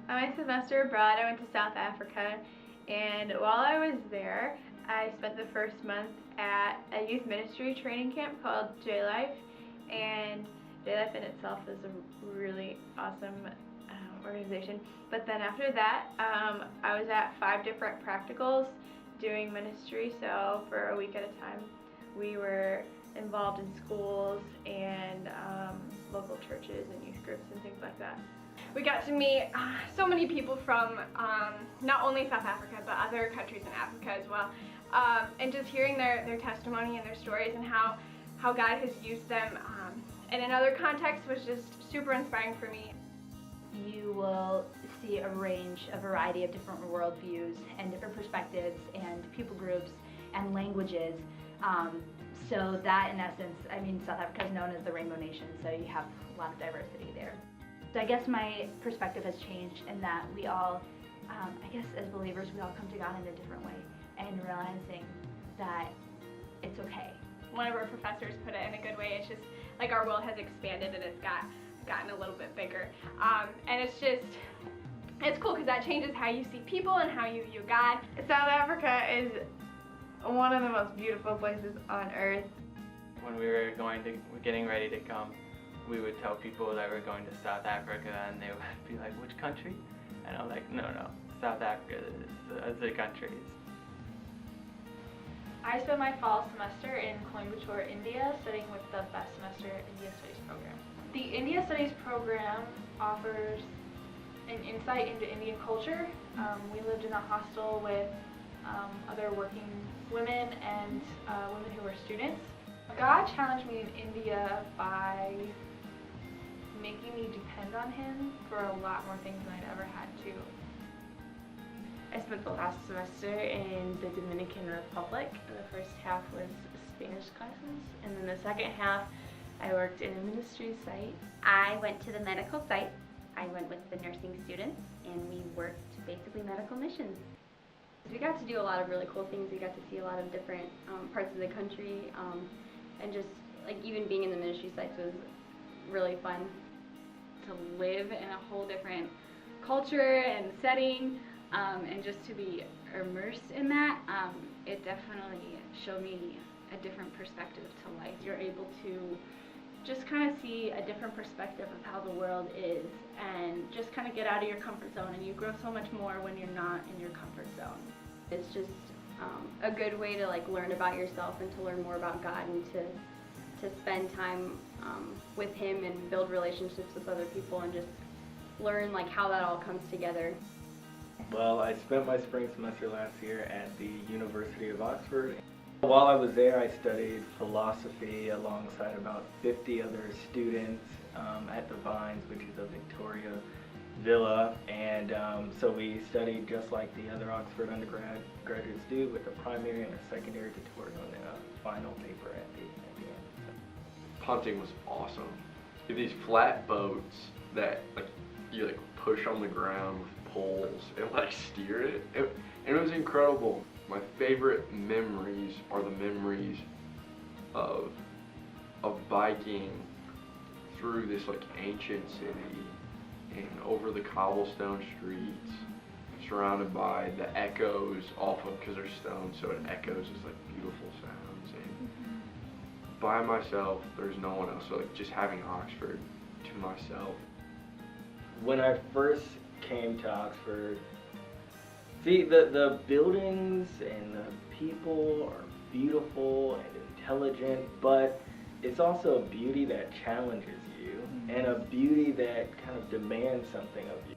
On my semester abroad, I went to South Africa, and while I was there, I spent the first month at a youth ministry training camp called J-Life, and J-Life in itself is a really awesome organization. But then after that, I was at 5 different practicals doing ministry, so for a week at a time, we were involved in schools and local churches and youth groups and things like that. We got to meet so many people from not only South Africa, but other countries in Africa as well. And just hearing their testimony and their stories and how God has used them and in other contexts was just super inspiring for me. You will see a variety of different worldviews and different perspectives and people groups and languages. So that, in essence, I mean, South Africa is known as the Rainbow Nation, so you have a lot of diversity there. So I guess my perspective has changed in that we all, I guess as believers, we all come to God in a different way and realizing that it's okay. One of our professors put it in a good way. It's just like our world has expanded and it's gotten a little bit bigger. And it's cool because that changes how you see people and how you view God. South Africa is one of the most beautiful places on earth. When we were getting ready to come, we would tell people that we're going to South Africa, and they would be like, "Which country?" And I'm like, "No, South Africa is the country." I spent my fall semester in Coimbatore, India, studying with the Best Semester India Studies program. The India Studies program offers an insight into Indian culture. We lived in a hostel with other working women and women who were students. God challenged me in India by making me depend on Him for a lot more things than I'd ever had to. I spent the last semester in the Dominican Republic. The first half was Spanish classes, and then the second half I worked in a ministry site. I went to the medical site. I went with the nursing students, and we worked basically medical missions. We got to do a lot of really cool things. We got to see a lot of different parts of the country, and just like even being in the ministry sites was really fun. To live in a whole different culture and setting, and just to be immersed in that, it definitely showed me a different perspective to life. You're able to just kind of see a different perspective of how the world is and just kind of get out of your comfort zone, and you grow so much more when you're not in your comfort zone. It's just a good way to like learn about yourself and to learn more about God and to spend time with Him and build relationships with other people and just learn like how that all comes together. Well, I spent my spring semester last year at the University of Oxford. While I was there, I studied philosophy alongside about 50 other students at the Vines, which is a Victoria villa, and so we studied just like the other Oxford undergraduates do, with a primary and a secondary tutorial and a final paper at the end. Punting was awesome. You have these flat boats that you push on the ground with poles and steer it, and it was incredible. My favorite memories are the memories of biking through this ancient city and over the cobblestone streets, surrounded by the echoes because they're stone, so it echoes as beautiful sounds. And by myself, there's no one else. So just having Oxford to myself. When I first came to Oxford, see, the buildings and the people are beautiful and intelligent, but it's also a beauty that challenges you and a beauty that kind of demands something of you.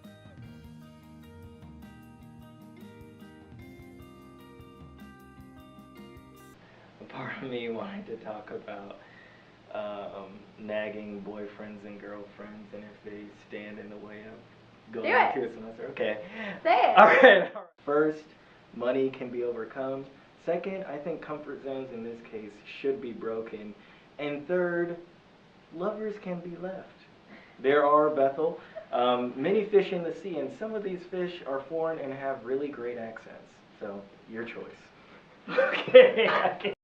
A part of me wanted to talk about nagging boyfriends and girlfriends and if they stand in the way of going to a semester. Okay. Say it. All right. First, money can be overcome. Second, I think comfort zones in this case should be broken. And third, lovers can be left. There are, Bethel, many fish in the sea, and some of these fish are foreign and have really great accents. So, your choice. Okay.